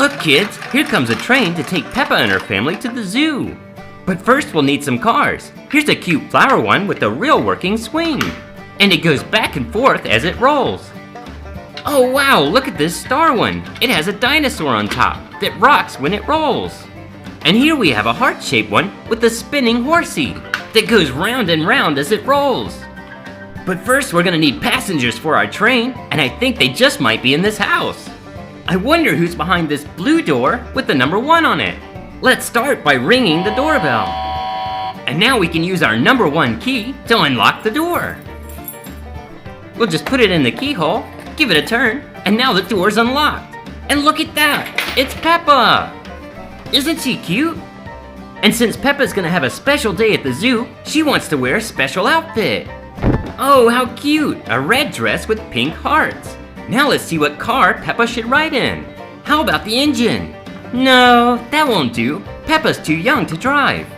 Look kids, here comes a train to take Peppa and her family to the zoo. But first we'll need some cars. Here's a cute flower one with a real working swing. And it goes back and forth as it rolls. Oh wow, look at this star one. It has a dinosaur on top that rocks when it rolls. And here we have a heart-shaped one with a spinning horsey that goes round and round as it rolls. But first we're gonna need passengers for our train, and I think they just might be in this house. I wonder who's behind this blue door with the number 1 on it. Let's start by ringing the doorbell. And now we can use our number 1 key to unlock the door. We'll just put it in the keyhole, give it a turn, and now the door's unlocked. And look at that, it's Peppa! Isn't she cute? And since Peppa's gonna have a special day at the zoo, she wants to wear a special outfit. Oh, how cute, a red dress with pink hearts. Now let's see what car Peppa should ride in. How about the engine? No, that won't do. Peppa's too young to drive.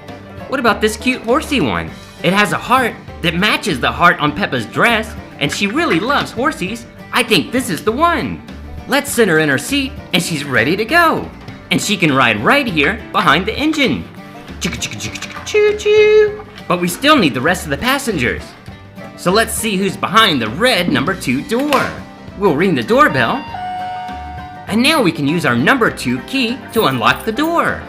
What about this cute horsey one? It has a heart that matches the heart on Peppa's dress, and she really loves horsies. I think this is the one. Let's send her in her seat, and she's ready to go. And she can ride right here behind the engine. Choo-choo. But we still need the rest of the passengers. So let's see who's behind the red number 2 door. We'll ring the doorbell. And now we can use our number 2 key to unlock the door.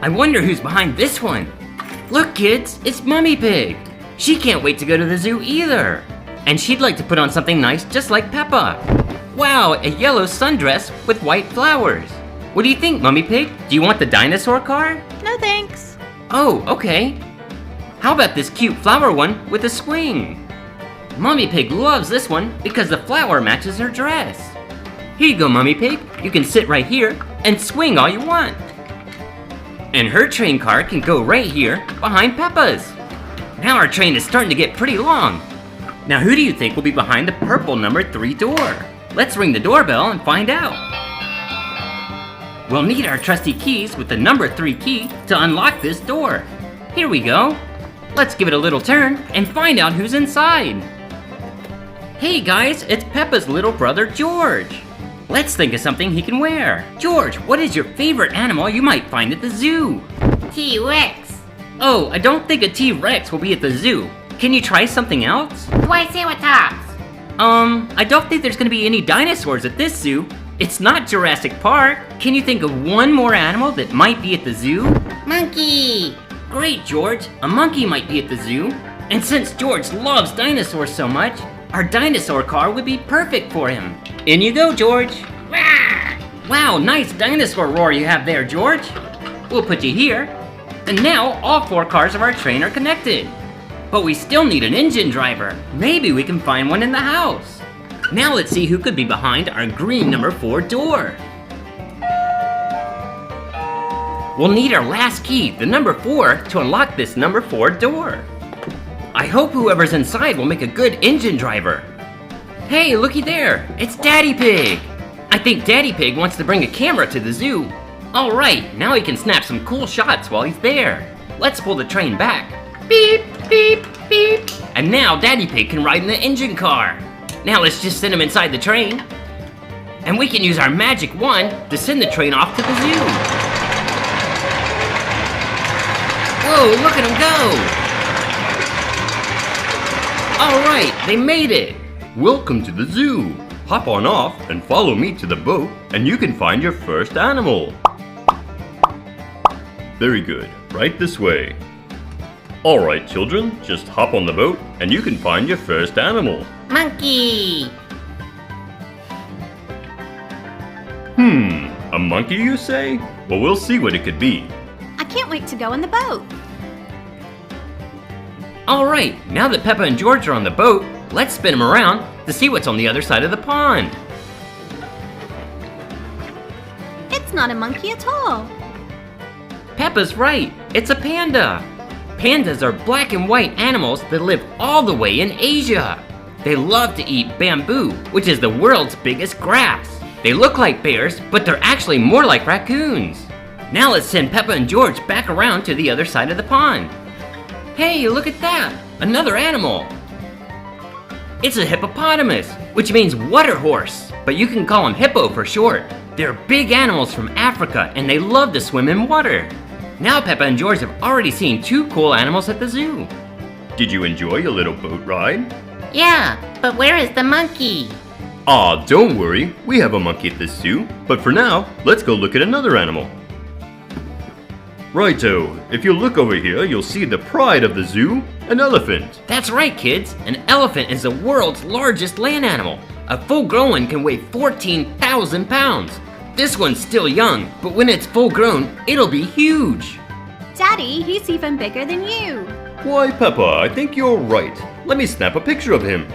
I wonder who's behind this one. Look kids, it's Mummy Pig. She can't wait to go to the zoo either. And she'd like to put on something nice just like Peppa. Wow, a yellow sundress with white flowers. What do you think, Mummy Pig? Do you want the dinosaur car? No thanks. Oh, okay. How about this cute flower one with a swing? Mummy Pig loves this one because the flower matches her dress. Here you go, Mummy Pig. You can sit right here and swing all you want. And her train car can go right here behind Peppa's. Now our train is starting to get pretty long. Now who do you think will be behind the purple number 3 door? Let's ring the doorbell and find out. We'll need our trusty keys with the number 3 key to unlock this door. Here we go. Let's give it a little turn and find out who's inside. Hey guys, it's Peppa's little brother George. Let's think of something he can wear. George, what is your favorite animal you might find at the zoo? T-Rex. Oh, I don't think a T-Rex will be at the zoo. Can you try something else? Triceratops. I don't think there's gonna be any dinosaurs at this zoo. It's not Jurassic Park. Can you think of one more animal that might be at the zoo? Monkey. Great, George. A monkey might be at the zoo. And since George loves dinosaurs so much, our dinosaur car would be perfect for him. In you go, George. Rawr. Wow, nice dinosaur roar you have there, George. We'll put you here. And now all 4 cars of our train are connected. But we still need an engine driver. Maybe we can find one in the house. Now let's see who could be behind our green number 4 door. We'll need our last key, the number 4, to unlock this number 4 door. I hope whoever's inside will make a good engine driver. Hey, looky there, it's Daddy Pig. I think Daddy Pig wants to bring a camera to the zoo. All right, now he can snap some cool shots while he's there. Let's pull the train back. Beep, beep, beep. And now Daddy Pig can ride in the engine car. Now let's just send him inside the train. And we can use our magic wand to send the train off to the zoo. Whoa, look at him go! All right, they made it. Welcome to the zoo. Hop on off and follow me to the boat and you can find your first animal. Very good, right this way. All right, children, just hop on the boat and you can find your first animal. Monkey. A monkey you say? Well, we'll see what it could be. I can't wait to go in the boat. All right, now that Peppa and George are on the boat, let's spin them around to see what's on the other side of the pond. It's not a monkey at all. Peppa's right, it's a panda. Pandas are black and white animals that live all the way in Asia. They love to eat bamboo, which is the world's biggest grass. They look like bears, but they're actually more like raccoons. Now let's send Peppa and George back around to the other side of the pond. Hey, look at that, another animal. It's a hippopotamus, which means water horse, but you can call him Hippo for short. They're big animals from Africa and they love to swim in water. Now Peppa and George have already seen 2 cool animals at the zoo. Did you enjoy your little boat ride? Yeah, but where is the monkey? Ah, don't worry, we have a monkey at this zoo, but for now, let's go look at another animal. Righto, if you look over here, you'll see the pride of the zoo, an elephant. That's right, kids. An elephant is the world's largest land animal. A full-grown one can weigh 14,000 pounds. This one's still young, but when it's full-grown, it'll be huge. Daddy, he's even bigger than you. Why, Peppa, I think you're right. Let me snap a picture of him.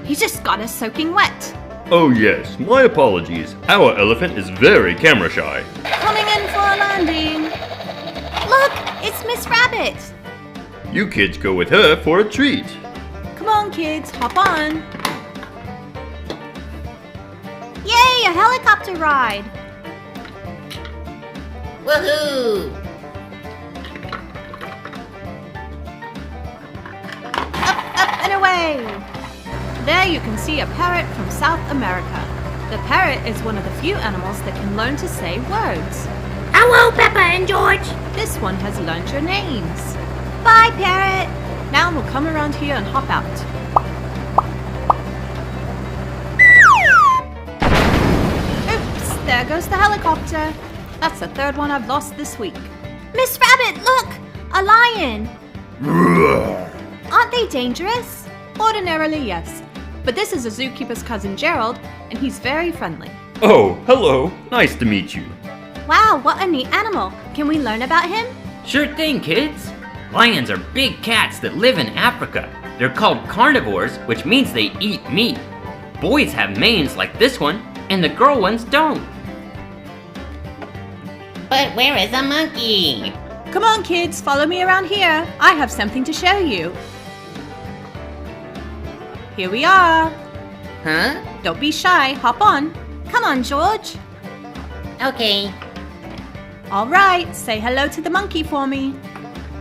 He just got us soaking wet. Oh yes, my apologies. Our elephant is very camera shy. Coming in for a landing. Look, it's Miss Rabbit. You kids go with her for a treat. Come on, kids, hop on. Yay, a helicopter ride. Woohoo! Up and away. There you can see a parrot from South America. The parrot is one of the few animals that can learn to say words. Hello, Peppa and George. This one has learned your names. Bye, parrot. Now we'll come around here and hop out. Oops, there goes the helicopter. That's the 3rd one I've lost this week. Miss Rabbit, look! A lion! Aren't they dangerous? Ordinarily, yes. But this is a zookeeper's cousin Gerald, and he's very friendly. Oh, hello. Nice to meet you. Wow, what a neat animal. Can we learn about him? Sure thing, kids. Lions are big cats that live in Africa. They're called carnivores, which means they eat meat. Boys have manes like this one, and the girl ones don't. But where is a monkey? Come on, kids, follow me around here. I have something to show you. Here we are. Huh? Don't be shy, hop on. Come on, George. Okay. All right, say hello to the monkey for me.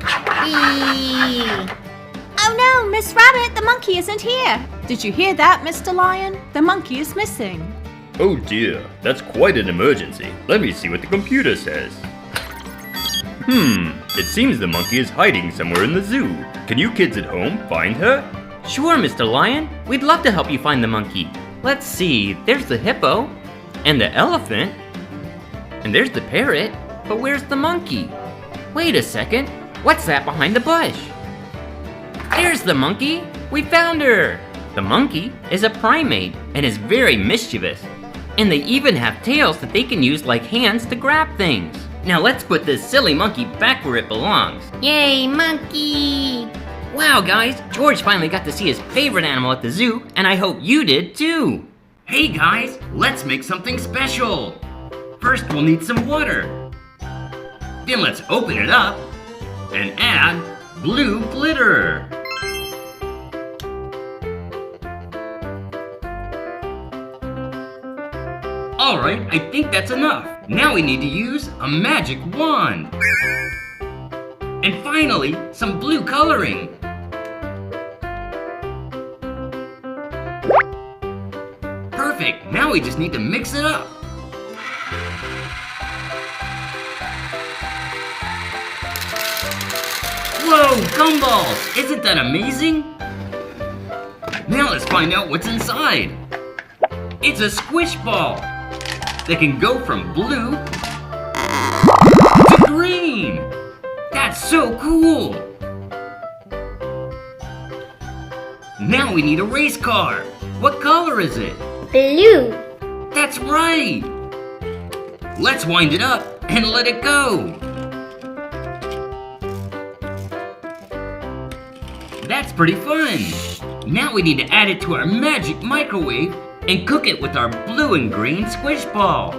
Whee! Oh no, Miss Rabbit, the monkey isn't here. Did you hear that, Mr. Lion? The monkey is missing. Oh dear, that's quite an emergency. Let me see what the computer says. It seems the monkey is hiding somewhere in the zoo. Can you kids at home find her? Sure, Mr. Lion. We'd love to help you find the monkey. Let's see, there's the hippo, and the elephant, and there's the parrot, but where's the monkey? Wait a second, what's that behind the bush? There's the monkey! We found her! The monkey is a primate and is very mischievous. And they even have tails that they can use like hands to grab things. Now let's put this silly monkey back where it belongs. Yay, monkey! Wow, guys, George finally got to see his favorite animal at the zoo, and I hope you did too. Hey guys, let's make something special. First we'll need some water. Then let's open it up and add blue glitter. Alright, I think that's enough. Now we need to use a magic wand. And finally, some blue coloring. Perfect, now we just need to mix it up. Whoa, Gumballs! Isn't that amazing? Now let's find out what's inside. It's a squish ball that can go from blue to green. That's so cool. Now we need a race car. What color is it? Blue. That's right. Let's wind it up and let it go. That's pretty fun. Now we need to add it to our magic microwave and cook it with our blue and green squish ball.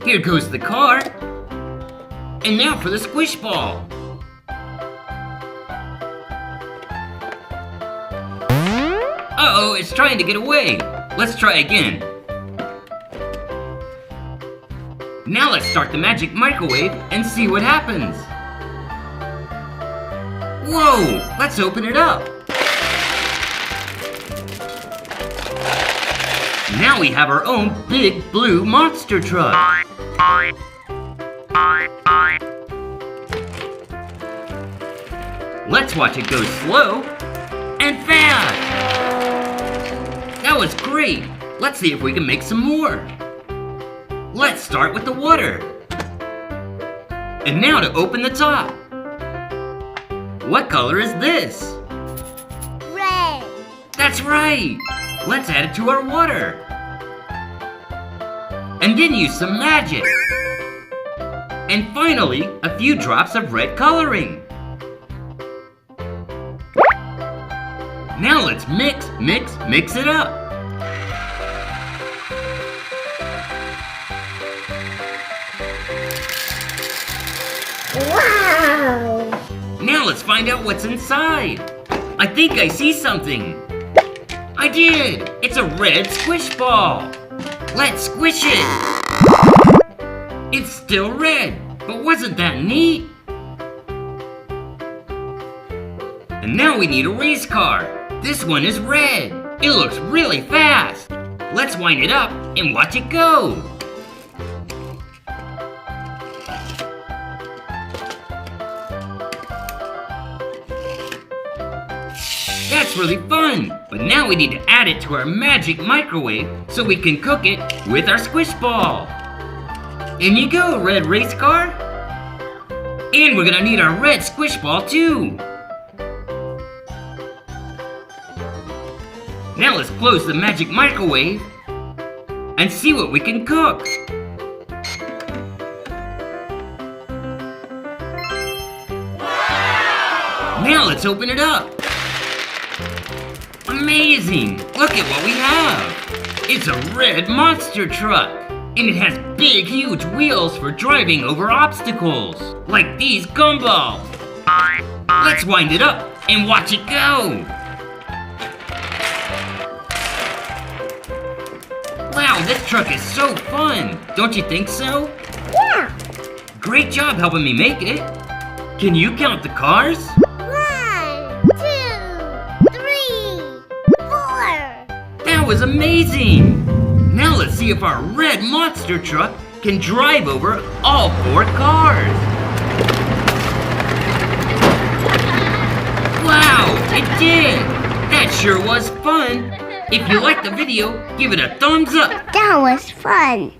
Here goes the car. And now for the squish ball. Uh-oh, it's trying to get away. Let's try again. Now let's start the magic microwave and see what happens. Whoa, let's open it up. Now we have our own big blue monster truck. Let's watch it go slow and fast. That was great. Let's see if we can make some more. Let's start with the water. And now to open the top. What color is this? Red. That's right. Let's add it to our water. And then use some magic. And finally, a few drops of red coloring. Now let's mix it up. Wow. Now let's find out what's inside. I think I see something. I did! It's a red squish ball. Let's squish it. It's still red, but wasn't that neat? And now we need a race car. This one is red. It looks really fast. Let's wind it up and watch it go. That's really fun, but now we need to add it to our magic microwave so we can cook it with our squish ball. In you go, red race car. And we're gonna need our red squish ball too. Now let's close the magic microwave and see what we can cook. Now let's open it up. Amazing! Look at what we have! It's a red monster truck! And it has big, huge wheels for driving over obstacles, like these gumballs! Let's wind it up and watch it go! Wow, this truck is so fun! Don't you think so? Yeah. Great job helping me make it! Can you count the cars? 1, 2, 3, 4. That was amazing! Now let's see if our red monster truck can drive over all 4 cars. Wow, it did! That sure was fun! If you liked the video, give it a thumbs up! That was fun.